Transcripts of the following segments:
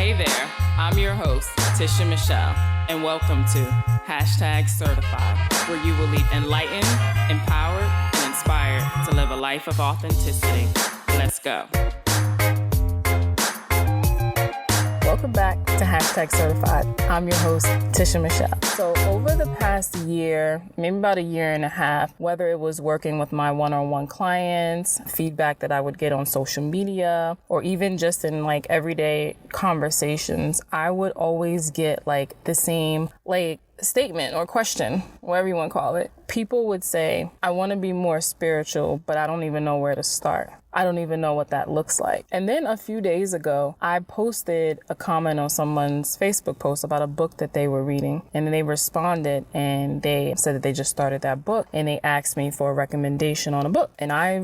Hey there, I'm your host, Tisha Michelle, and welcome to #Certified, where you will leave enlightened, empowered, and inspired to live a life of authenticity. Let's go. Welcome back to #Certified. I'm your host, Tisha Michelle. So over the past year, maybe about a year and a half, whether it was working with my one-on-one clients, feedback that I would get on social media, or even just in like everyday conversations, I would always get like the same statement or question, whatever you want to call it. People would say, I want to be more spiritual, but I don't even know where to start. I don't even know what that looks like. And then a few days ago, I posted a comment on someone's Facebook post about a book that they were reading. And they responded and they said that they just started that book and they asked me for a recommendation on a book. And I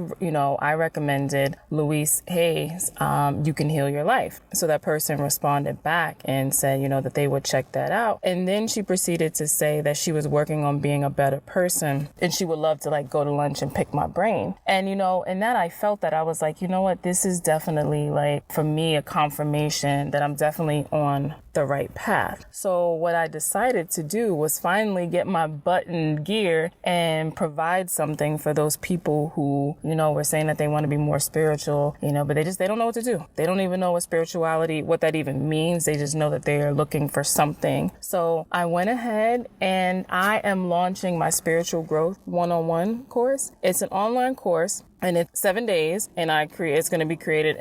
recommended Louise Hay's, You Can Heal Your Life. So that person responded back and said, that they would check that out. And then she proceeded to say that she was working on being a better person and she would love to go to lunch and pick my brain. And, in that I felt that I was like, this is definitely for me, a confirmation that I'm definitely on the right path. So what I decided to do was finally get my butt in gear and provide something for those people who, were saying that they want to be more spiritual, but they don't know what to do. They don't even know what spirituality, what that even means. They just know that they are looking for something. So I went ahead and I am launching my Spiritual Growth one-on-one course. It's an online course. And it's 7 days, and it's going to be created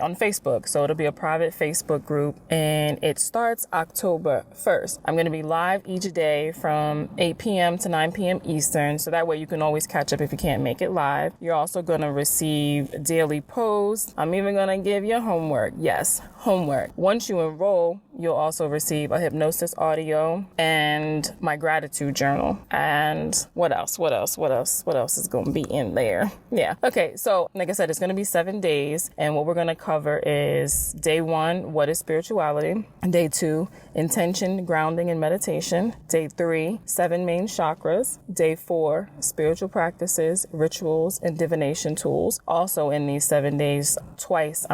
on Facebook. So it'll be a private Facebook group, and it starts October 1st. I'm going to be live each day from 8 p.m. to 9 p.m. Eastern. So that way you can always catch up if you can't make it live. You're also going to receive daily posts. I'm even going to give you homework. Yes, homework. Once you enroll, you'll also receive a hypnosis audio and my gratitude journal. And what else is going to be in there? Yeah. Okay. So like I said, it's going to be 7 days. And what we're going to cover is day 1, what is spirituality? Day 2, intention, grounding, and meditation. Day 3, 7 main chakras. Day 4, spiritual practices, rituals, and divination tools. Also in these 7 days, twice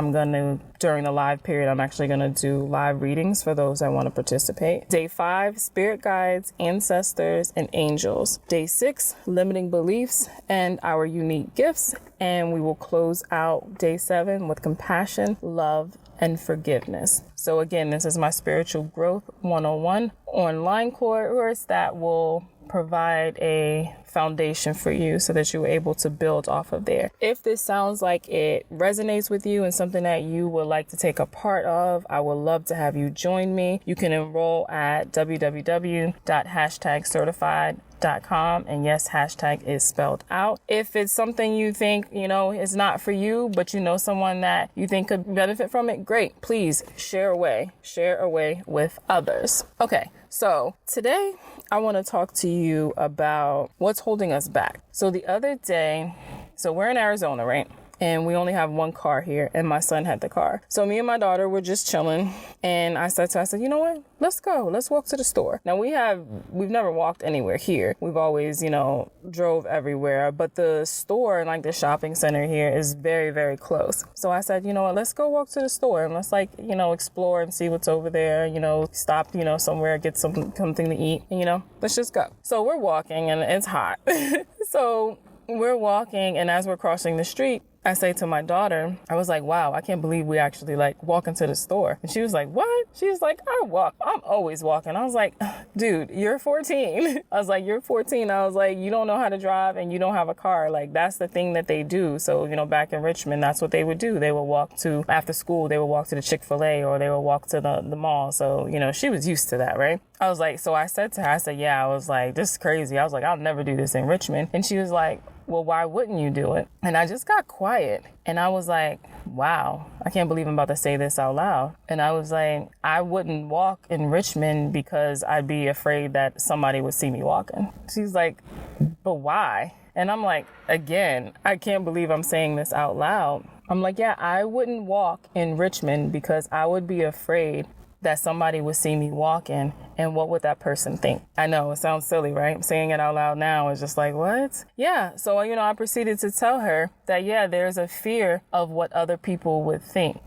during the live period, I'm actually going to do live readings for those that want to participate. Day 5, spirit guides, ancestors, and angels. Day 6, limiting beliefs and our unique gifts. And we will close out day 7 with compassion, love, and forgiveness. So again, this is my Spiritual Growth 101 online course that will provide a foundation for you so that you're able to build off of there. If this sounds like it resonates with you and something that you would like to take a part of, I would love to have you join me. You can enroll at www.certified.com, and yes, hashtag is spelled out. If it's something you think, is not for you, but someone that you think could benefit from it, great. Please share away with others. Okay. So today I want to talk to you about what's holding us back. So the other day, we're in Arizona, right? And we only have one car here, and my son had the car. So me and my daughter were just chilling, and I said, you know what? Let's go. Let's walk to the store. Now we've never walked anywhere here. We've always, drove everywhere, but the store and the shopping center here is very, very close. So I said, you know what? Let's go walk to the store and let's explore and see what's over there. Stop, somewhere, get something to eat. Let's just go. So we're walking, and it's hot. So we're walking, and as we're crossing the street, I say to my daughter, I was like, wow, I can't believe we actually walk into the store. And she was like, what? She was like, I'm always walking. I was like, dude, you're 14. I was like, you're 14. I was like, you don't know how to drive and you don't have a car. That's the thing that they do. So, back in Richmond, that's what they would do. They would walk after school, they would walk to the Chick-fil-A or they would walk to the mall. So, she was used to that, right? I was like, so I said to her, I was like, this is crazy. I was like, I'll never do this in Richmond. And she was like, well, why wouldn't you do it? And I just got quiet. And I was like, wow, I can't believe I'm about to say this out loud. And I was like, I wouldn't walk in Richmond because I'd be afraid that somebody would see me walking. She's like, but why? And I'm like, again, I can't believe I'm saying this out loud. I'm like, yeah, I wouldn't walk in Richmond because I would be afraid that somebody would see me walking, and what would that person think? I know it sounds silly, right? Saying it out loud now is just like, what? Yeah. So, I proceeded to tell her that, yeah, there's a fear of what other people would think.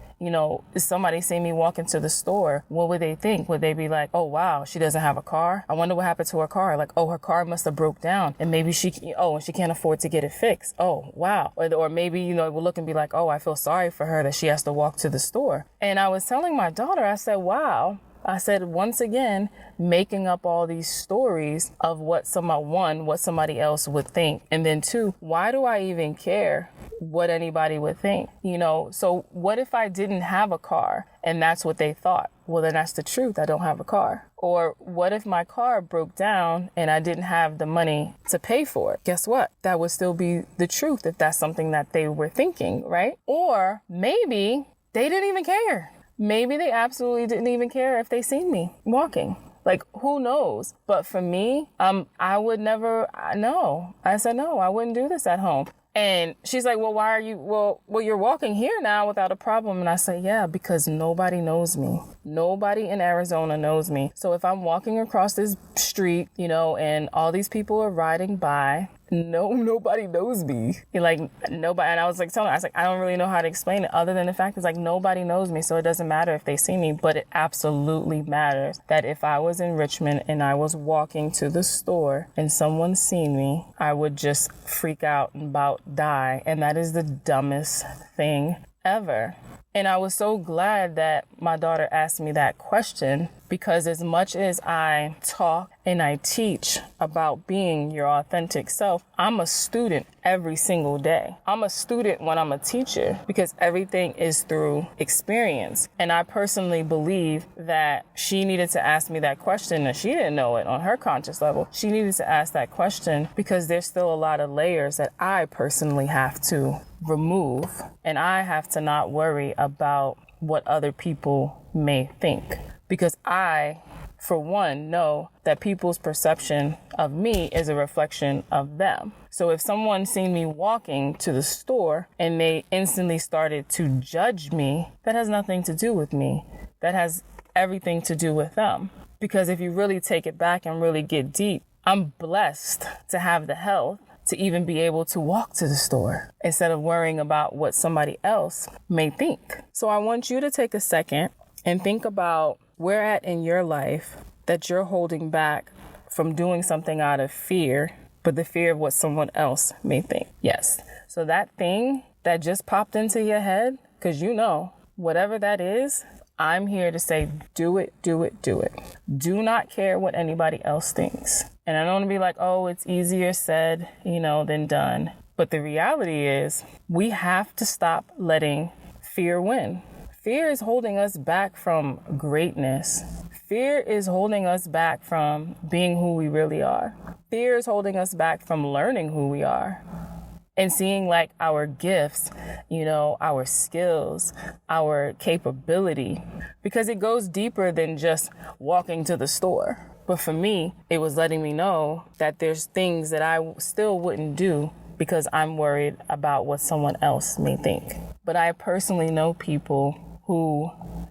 if somebody see me walk into the store, what would they think? Would they be like, oh, wow, she doesn't have a car? I wonder what happened to her car. Like, oh, her car must have broke down and maybe and she can't afford to get it fixed. Oh, wow. Or maybe, we'll look and be like, oh, I feel sorry for her that she has to walk to the store. And I was telling my daughter, I said, wow. I said, once again, making up all these stories of what somebody else would think. And then two, why do I even care what anybody would think? So what if I didn't have a car and that's what they thought? Well, then that's the truth. I don't have a car. Or what if my car broke down and I didn't have the money to pay for it? Guess what? That would still be the truth if that's something that they were thinking, right? Or maybe they didn't even care. Maybe they absolutely didn't even care if they seen me walking. Like, who knows? But for me, I would never, no. I said, no, I wouldn't do this at home. And she's like, well, why are you, well, you're walking here now without a problem. And I say, yeah, because nobody knows me. Nobody in Arizona knows me. So if I'm walking across this street, and all these people are riding by, nobody knows me. Nobody. And I was like, I don't really know how to explain it other than the fact is like, nobody knows me. So it doesn't matter if they see me, but it absolutely matters that if I was in Richmond and I was walking to the store and someone seen me, I would just freak out and about die. And that is the dumbest thing ever. And I was so glad that my daughter asked me that question, because as much as I talk and I teach about being your authentic self, I'm a student every single day. I'm a student when I'm a teacher, because everything is through experience. And I personally believe that she needed to ask me that question, and she didn't know it on her conscious level. She needed to ask that question because there's still a lot of layers that I personally have to remove, and I have to not worry about what other people may think, because I, for one, know that people's perception of me is a reflection of them. So if someone seen me walking to the store and they instantly started to judge me, that has nothing to do with me. That has everything to do with them. Because if you really take it back and really get deep, I'm blessed to have the health to even be able to walk to the store instead of worrying about what somebody else may think. So I want you to take a second and think about where at in your life that you're holding back from doing something out of fear, but the fear of what someone else may think. Yes. So that thing that just popped into your head, because whatever that is, I'm here to say, do it, do it, do it. Do not care what anybody else thinks. And I don't want to be like, oh, it's easier said, than done. But the reality is we have to stop letting fear win. Fear is holding us back from greatness. Fear is holding us back from being who we really are. Fear is holding us back from learning who we are and seeing like our gifts, our skills, our capability, because it goes deeper than just walking to the store. But for me, it was letting me know that there's things that I still wouldn't do because I'm worried about what someone else may think. But I personally know people who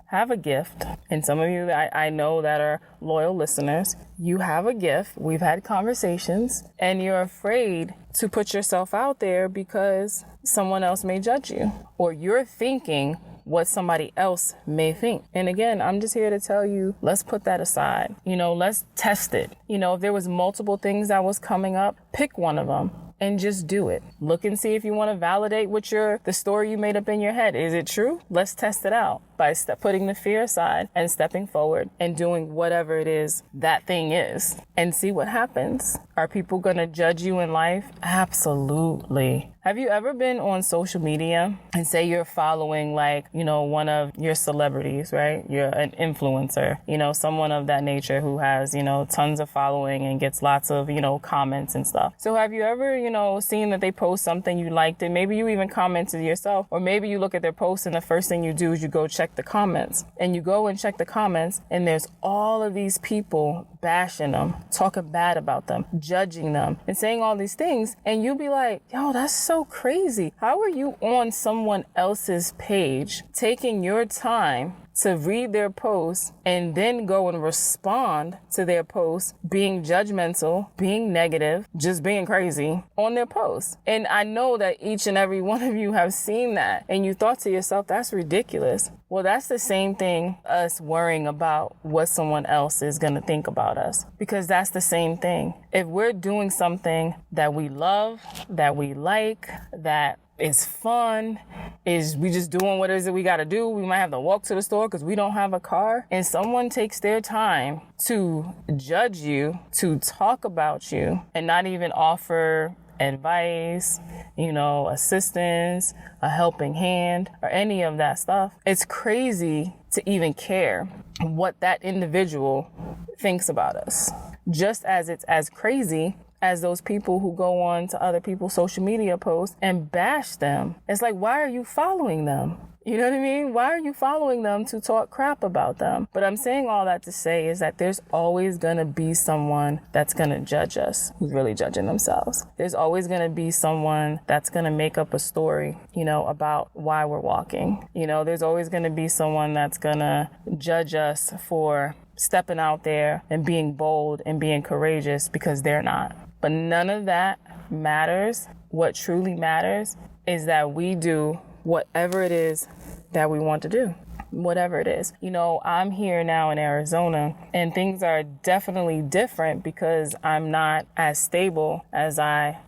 have a gift, and some of you I know that are loyal listeners, you have a gift. We've had conversations, and you're afraid to put yourself out there because someone else may judge you, or you're thinking what somebody else may think. And again, I'm just here to tell you, let's put that aside. Let's test it. If there was multiple things that was coming up, pick one of them and just do it. Look and see if you want to validate the story you made up in your head. Is it true? Let's test it out by putting the fear aside and stepping forward and doing whatever it is that thing is and see what happens. Are people going to judge you in life? Absolutely. Have you ever been on social media and say you're following one of your celebrities, right? You're an influencer, someone of that nature who has, tons of following and gets lots of, comments and stuff. So have you ever, seen that they post something you liked and maybe you even commented yourself, or maybe you look at their post and the first thing you do is you go check the comments, and you go and check the comments and there's all of these people bashing them, talking bad about them, judging them and saying all these things. And you'll be like, yo, that's so crazy. How are you on someone else's page taking your time to read their posts and then go and respond to their posts, being judgmental, being negative, just being crazy on their posts. And I know that each and every one of you have seen that, and you thought to yourself, that's ridiculous. Well, that's the same thing, us worrying about what someone else is going to think about us, because that's the same thing. If we're doing something that we love, that we like, that is fun, is we just doing what it is that we got to do. We might have to walk to the store because we don't have a car, and someone takes their time to judge you, to talk about you, and not even offer advice, assistance, a helping hand, or any of that stuff. It's crazy to even care what that individual thinks about us. Just as it's as crazy as those people who go on to other people's social media posts and bash them. It's like, why are you following them? You know what I mean? Why are you following them to talk crap about them? But I'm saying all that to say is that there's always going to be someone that's going to judge us, who's really judging themselves. There's always going to be someone that's going to make up a story, about why we're walking. There's always going to be someone that's going to judge us for stepping out there and being bold and being courageous because they're not. But none of that matters. What truly matters is that we do whatever it is that we want to do, whatever it is. I'm here now in Arizona, and things are definitely different because I'm not as stable as I,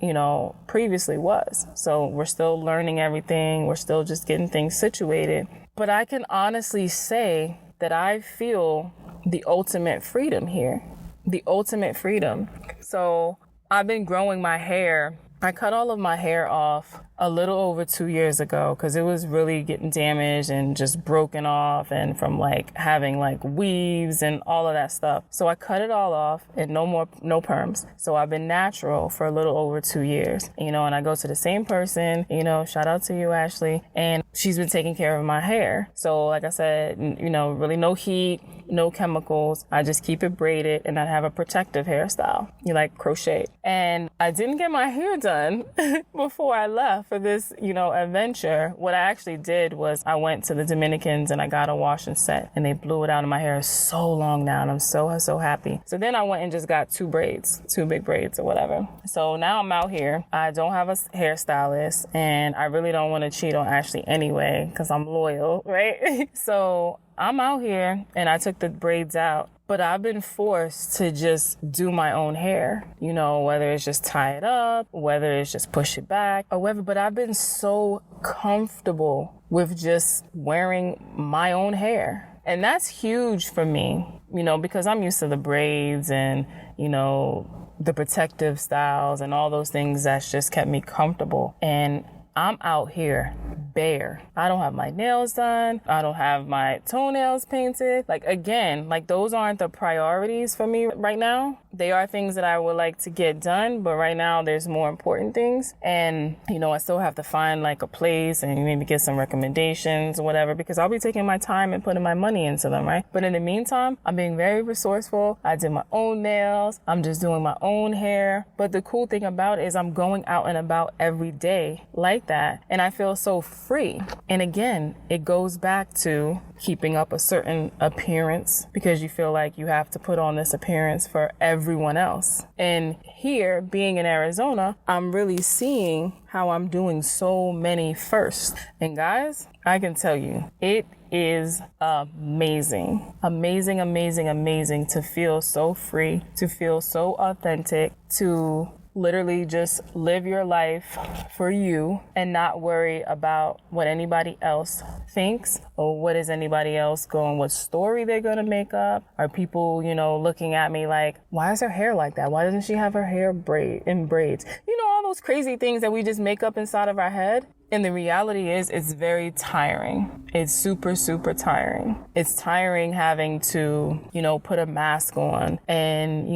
previously was. So we're still learning everything. We're still just getting things situated. But I can honestly say that I feel the ultimate freedom here, the ultimate freedom. So I've been growing my hair. I cut all of my hair off a little over 2 years ago because it was really getting damaged and just broken off, and from having weaves and all of that stuff. So I cut it all off and no perms. So I've been natural for a little over 2 years, and I go to the same person, shout out to you, Ashley, and she's been taking care of my hair. So like I said, really no heat, no chemicals. I just keep it braided and I have a protective hairstyle, crochet. And I didn't get my hair done before I left for this, adventure. What I actually did was I went to the Dominicans and I got a wash and set, and they blew it out, and my hair is so long now, and I'm so happy. So then I went and just got two big braids or whatever. So now I'm out here. I don't have a hairstylist, and I really don't want to cheat on Ashley anyway because I'm loyal, right? So I'm out here and I took the braids out, but I've been forced to just do my own hair, whether it's just tie it up, whether it's just push it back or whatever. But I've been so comfortable with just wearing my own hair. And that's huge for me, because I'm used to the braids and, the protective styles and all those things that's just kept me comfortable. And I'm out here bare. I don't have my nails done. I don't have my toenails painted. Those aren't the priorities for me right now. They are things that I would like to get done, but right now there's more important things. And, I still have to find a place and maybe get some recommendations or whatever, because I'll be taking my time and putting my money into them, right? But in the meantime, I'm being very resourceful. I did my own nails. I'm just doing my own hair. But the cool thing about it is I'm going out and about every day like that, and I feel so free. And again, it goes back to keeping up a certain appearance because you feel like you have to put on this appearance for everyone else. And here, being in Arizona, I'm really seeing how I'm doing so many firsts. And guys, I can tell you, it is amazing to feel so free, to feel so authentic, to literally just live your life for you and not worry about what anybody else thinks or what is anybody else what story they're going to make up. Are people, looking at me like, why is her hair like that? Why doesn't she have her hair in braids? All those crazy things that we just make up inside of our head. And the reality is, it's very tiring. It's super, super tiring. It's tiring having to, put a mask on and,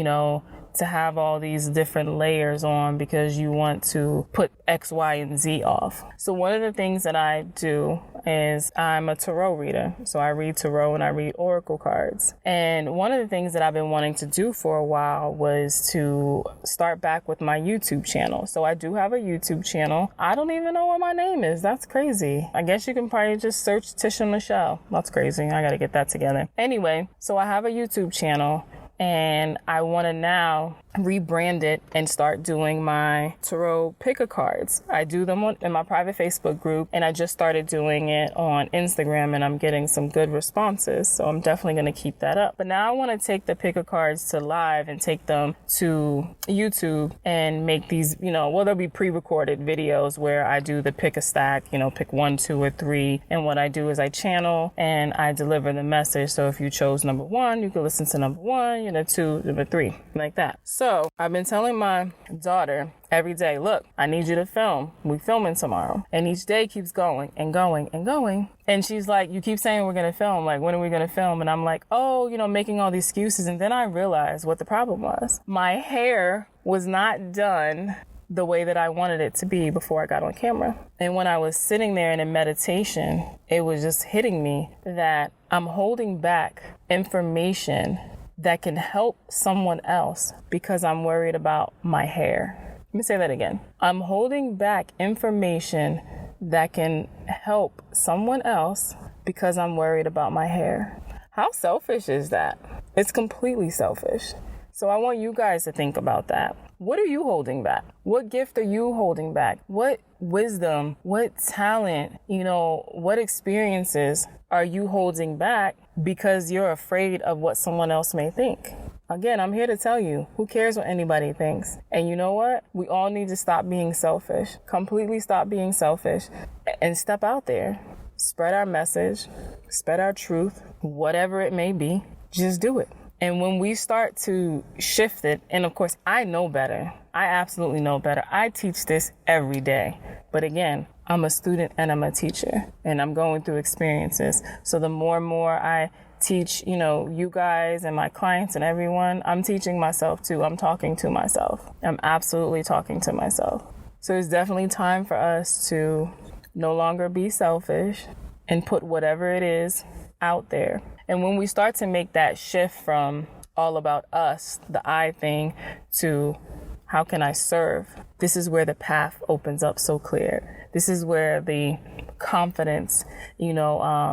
to have all these different layers on because you want to put X, Y, and Z off. So one of the things that I do is I'm a tarot reader. So I read tarot and I read oracle cards. And one of the things that I've been wanting to do for a while was to start back with my YouTube channel. So I do have a YouTube channel. I don't even know what my name is. That's crazy. I guess you can probably just search Tisha Michelle. That's crazy. I got to get that together. Anyway, so I have a YouTube channel. And I want to now rebrand it and start doing my tarot picker cards. I do them in my private Facebook group, and I just started doing it on Instagram, and I'm getting some good responses. So I'm definitely going to keep that up. But now I want to take the picker cards to live and take them to YouTube and make these, there'll be pre-recorded videos where I do the pick a stack, pick 1, 2, or 3. And what I do is I channel and I deliver the message. So if you chose number 1, you can listen to number 1, 2, number 3, like that. So I've been telling my daughter every day, look, I need you to film. We filming tomorrow. And each day keeps going and going and going. And she's like, you keep saying we're going to film. Like, when are we going to film? And I'm like, making all these excuses. And then I realized what the problem was. My hair was not done the way that I wanted it to be before I got on camera. And when I was sitting there in a meditation, it was just hitting me that I'm holding back information that can help someone else because I'm worried about my hair. Let me say that again. I'm holding back information that can help someone else because I'm worried about my hair. How selfish is that? It's completely selfish. So I want you guys to think about that. What are you holding back? What gift are you holding back? What wisdom, what talent, what experiences are you holding back because you're afraid of what someone else may think? Again, I'm here to tell you, who cares what anybody thinks? And you know what? We all need to stop being selfish, completely stop being selfish, and step out there. Spread our message, spread our truth, whatever it may be, just do it. And when we start to shift it, and of course, I know better. I absolutely know better. I teach this every day. But again, I'm a student and I'm a teacher, and I'm going through experiences. So the more and more I teach, you guys and my clients and everyone, I'm teaching myself too. I'm talking to myself. I'm absolutely talking to myself. So it's definitely time for us to no longer be selfish and put whatever it is out there. And when we start to make that shift from all about us, the I thing, to how can I serve, this is where the path opens up so clear. This is where the confidence,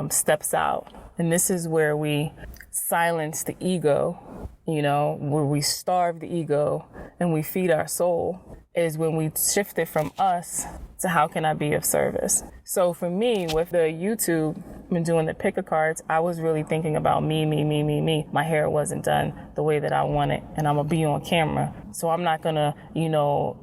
steps out. And this is where we silence the ego, where we starve the ego and we feed our soul, is when we shift it from us to how can I be of service. So for me, with the YouTube, when doing the picker cards, I was really thinking about me. My hair wasn't done the way that I wanted, and I'm gonna be on camera. So I'm not gonna,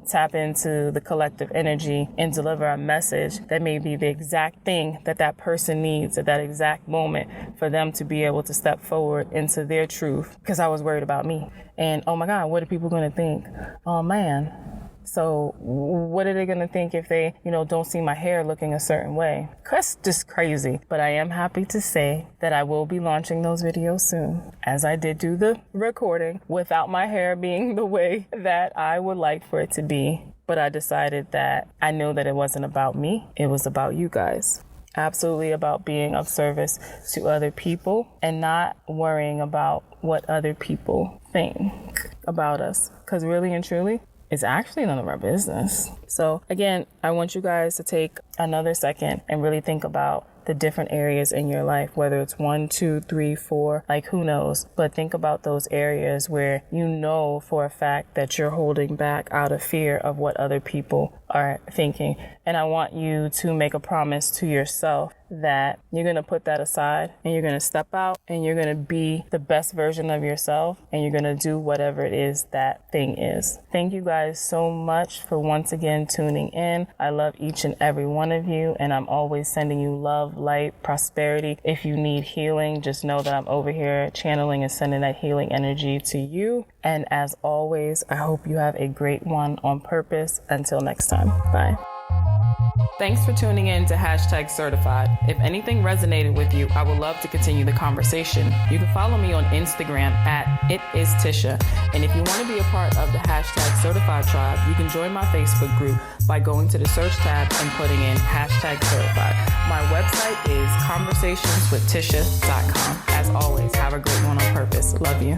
tap into the collective energy and deliver a message that may be the exact thing that that person needs at that exact moment for them to be able to step forward into their truth, because I was worried about me. And oh my God, what are people gonna think? Oh man. So what are they going to think if they, don't see my hair looking a certain way? That's just crazy. But I am happy to say that I will be launching those videos soon, as I did do the recording without my hair being the way that I would like for it to be. But I decided that I know that it wasn't about me. It was about you guys. Absolutely about being of service to other people and not worrying about what other people think about us. Because really and truly, it's actually none of our business. So again, I want you guys to take another second and really think about the different areas in your life, whether it's 1, 2, 3, 4, like who knows, but think about those areas where you know for a fact that you're holding back out of fear of what other people are thinking. And I want you to make a promise to yourself that you're going to put that aside and you're going to step out and you're going to be the best version of yourself and you're going to do whatever it is that thing is. Thank you guys so much for once again tuning in. I love each and every one of you, and I'm always sending you love, light, prosperity. If you need healing, just know that I'm over here channeling and sending that healing energy to you. And as always, I hope you have a great one on purpose. Until next time, bye. Thanks for tuning in to Hashtag Certified. If anything resonated with you, I would love to continue the conversation. You can follow me on Instagram at @ItIsTisha. And if you want to be a part of the Hashtag Certified tribe, you can join my Facebook group by going to the search tab and putting in Hashtag Certified. My website is conversationswithtisha.com. As always, have a great one on purpose. Love you.